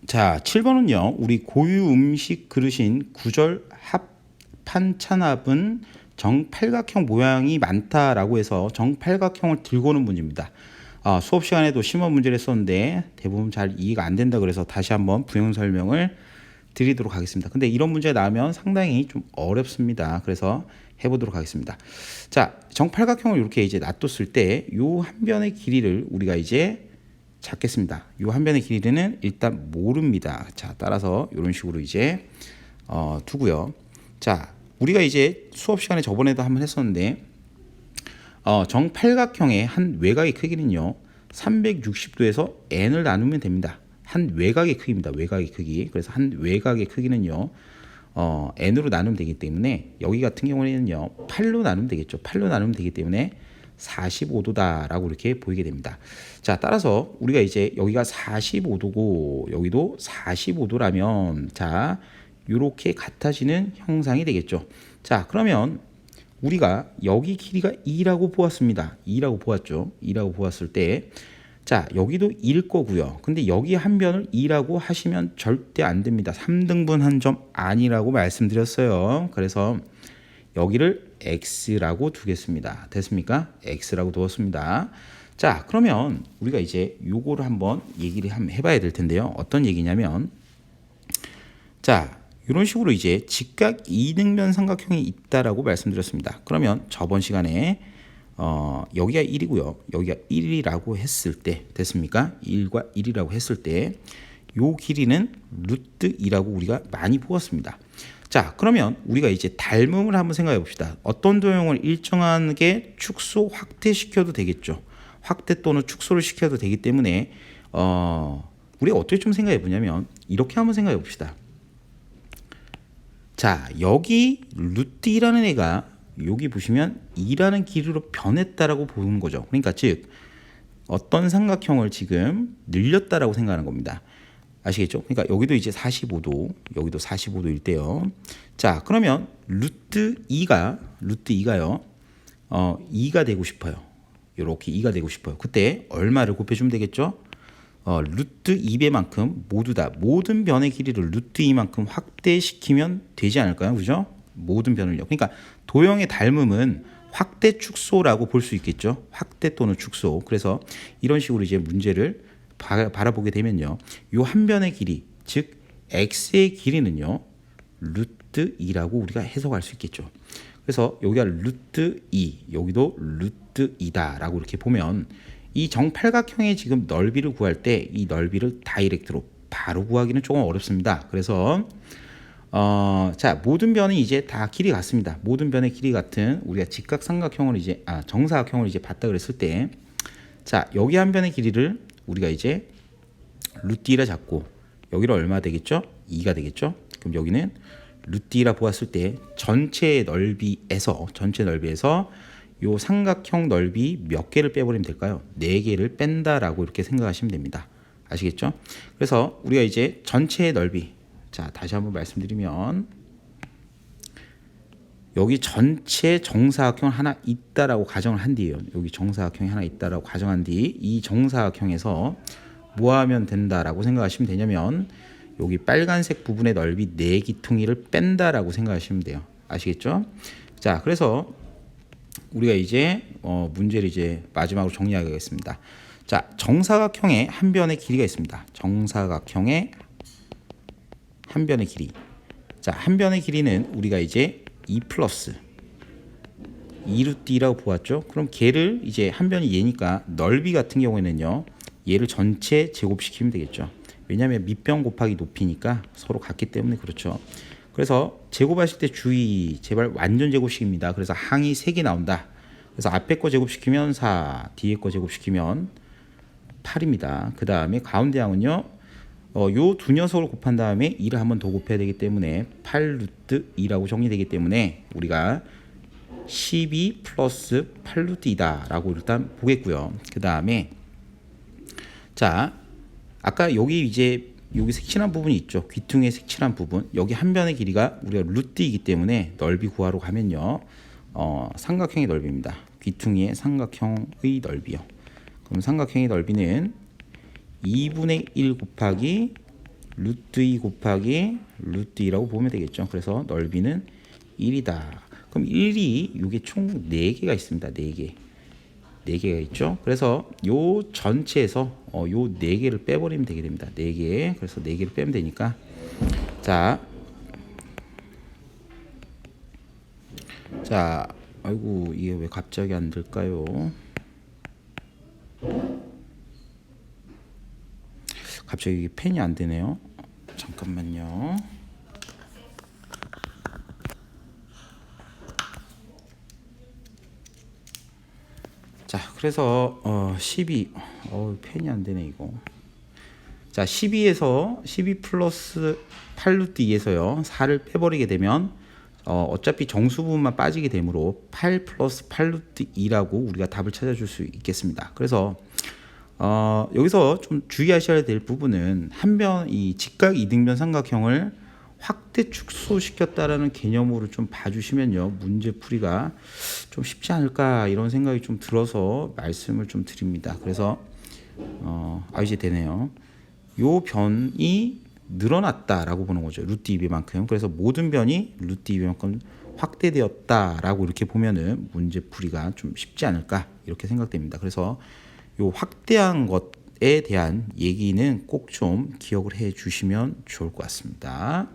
자, 7번은요. 우리 고유 음식 그릇인 구절 합판찬압은 정팔각형 모양이 많다라고 해서 정팔각형을 들고 오는 문제입니다. 수업 시간에도 심화 문제를 했었는데 대부분 잘 이해가 안 된다 그래서 다시 한번 부연 설명을 드리도록 하겠습니다. 근데 이런 문제 나오면 상당히 좀 어렵습니다. 그래서 해보도록 하겠습니다. 자, 정팔각형을 이렇게 이제 놔뒀을 때 요 한 변의 길이를 우리가 이제 찾겠습니다. 이 한 변의 길이는 일단 모릅니다. 자, 따라서 이런 식으로 이제 두고요. 자, 우리가 이제 수업 시간에 저번에도 한번 했었는데 정팔각형의 한 외곽의 크기는요 360도에서 n을 나누면 됩니다. 한 외곽의 크기입니다. 외곽의 크기. 그래서 한 외곽의 크기는요 n으로 나누면 되기 때문에 여기 같은 경우에는요 8로 나누면 되겠죠. 8로 나누면 되기 때문에 45도다라고 이렇게 보이게 됩니다. 자, 따라서 우리가 이제 여기가 45도고 여기도 45도라면 자, 이렇게 같아지는 형상이 되겠죠. 자, 그러면 우리가 여기 길이가 2라고 보았습니다. 2라고 보았죠. 2라고 보았을 때 자, 여기도 2일 거고요. 근데 여기 한 변을 2라고 하시면 절대 안 됩니다. 3등분 한 점 아니라고 말씀드렸어요. 그래서 여기를 x라고 두겠습니다. 됐습니까? x라고 두었습니다. 자, 그러면 우리가 이제 요거를 한번 얘기를 한번 해봐야 될 텐데요. 어떤 얘기냐면 자, 이런 식으로 이제 직각 이등변 삼각형이 있다라고 말씀드렸습니다. 그러면 저번 시간에 여기가 1이고요. 여기가 1이라고 했을 때 됐습니까? 1과 1이라고 했을 때 요 길이는 루트 2라고 우리가 많이 보았습니다. 자, 그러면 우리가 이제 닮음을 한번 생각해 봅시다. 어떤 도형을 일정하게 축소 확대시켜도 되겠죠. 확대 또는 축소를 시켜도 되기 때문에 우리가 어떻게 좀 생각해 보냐면 이렇게 한번 생각해 봅시다. 자, 여기 루트 2라는 애가 여기 보시면 2라는 길이로 변했다라고 보는 거죠. 그러니까 즉 어떤 삼각형을 지금 늘렸다라고 생각하는 겁니다. 아시겠죠? 그러니까 여기도 이제 45도, 여기도 45도일 때요. 자, 그러면 루트 2가요. 2가 되고 싶어요. 이렇게 2가 되고 싶어요. 그때 얼마를 곱해주면 되겠죠? 루트 2배만큼 모두 다 모든 변의 길이를 루트 2만큼 확대시키면 되지 않을까요? 그죠? 모든 변을요. 그러니까 도형의 닮음은 확대 축소라고 볼 수 있겠죠. 확대 또는 축소. 그래서 이런 식으로 이제 문제를 바라보게 되면요. 요 한 변의 길이, 즉 x의 길이는요. 루트 2라고 우리가 해석할 수 있겠죠. 그래서 여기가 루트 2, 여기도 루트 2다라고 이렇게 보면 이 정팔각형의 지금 넓이를 구할 때 이 넓이를 다이렉트로 바로 구하기는 조금 어렵습니다. 그래서 자, 모든 변이 이제 다 길이 같습니다. 모든 변의 길이 같은 우리가 직각삼각형을 이제 정사각형을 이제 봤다 그랬을 때 자, 여기 한 변의 길이를 우리가 이제 루트 2라 잡고 여기를 얼마 되겠죠? 2가 되겠죠? 그럼 여기는 루트 2라 보았을 때 전체 넓이에서 요 삼각형 넓이 몇 개를 빼버리면 될까요? 4개를 뺀다라고 이렇게 생각하시면 됩니다. 아시겠죠? 그래서 우리가 이제 전체의 넓이, 자, 다시 한번 말씀드리면 여기 전체 정사각형 하나 있다라고 가정을 한 뒤에요. 여기 정사각형이 하나 있다라고 가정한 뒤 이 정사각형에서 뭐 하면 된다라고 생각하시면 되냐면 여기 빨간색 부분의 넓이 4기퉁이를 뺀다라고 생각하시면 돼요. 아시겠죠? 자, 그래서 우리가 이제 문제를 이제 마지막으로 정리하겠습니다. 자, 정사각형의 한 변의 길이가 있습니다. 정사각형의 한 변의 길이. 자, 한 변의 길이는 우리가 이제 2 플러스 2루트 2라고 보았죠. 그럼 걔를 이제 한 변이 얘니까 넓이 같은 경우에는요. 얘를 전체 제곱시키면 되겠죠. 왜냐하면 밑변 곱하기 높이니까 서로 같기 때문에 그렇죠. 그래서 제곱하실 때 주의, 제발 완전 제곱식입니다. 그래서 항이 3개 나온다. 그래서 앞에 거 제곱시키면 4, 뒤에 거 제곱시키면 8입니다. 그 다음에 가운데 항은요. 요 두 녀석을 곱한 다음에 2를 한 번 더 곱해야 되기 때문에 8루트 2라고 정리되기 때문에 우리가 12 플러스 8루트 2다라고 일단 보겠고요. 그 다음에 자, 아까 여기 이제 여기 색칠한 부분이 있죠. 귀퉁이에 색칠한 부분. 여기 한 변의 길이가 우리가 루트이기 때문에 넓이 구하러 가면요. 삼각형의 넓이입니다. 귀퉁이의 삼각형의 넓이요. 그럼 삼각형의 넓이는 2분의 1 곱하기 루트 2 곱하기 루트 2라고 보면 되겠죠. 그래서 넓이는 1이다. 그럼 1이 이게 총 4개가 있습니다. 4개. 4개가 있죠. 그래서 요 전체에서 요 4개를 빼버리면 되게 됩니다. 4개. 그래서 4개를 빼면 되니까 자, 아이고 이게 왜 갑자기 안 될까요? 갑자기 이게 펜이 안 되네요. 잠깐만요. 자, 그래서 12 펜이 안 되네 이거. 자, 12에서 12 플러스 8루트 2에서요 4를 빼버리게 되면 어차피 정수 부분만 빠지게 되므로 8 플러스 8루트 2라고 우리가 답을 찾아줄 수 있겠습니다. 그래서 여기서 좀 주의하셔야 될 부분은 이 직각 이등변 삼각형을 확대 축소시켰다라는 개념으로 좀 봐주시면요 문제 풀이가 좀 쉽지 않을까 이런 생각이 좀 들어서 말씀을 좀 드립니다. 그래서 이제 되네요. 요 변이 늘어났다라고 보는 거죠. 루트 2배만큼. 그래서 모든 변이 루트 2배만큼 확대되었다라고 이렇게 보면은 문제 풀이가 좀 쉽지 않을까 이렇게 생각됩니다. 그래서 요 확대한 것에 대한 얘기는 꼭 좀 기억을 해 주시면 좋을 것 같습니다.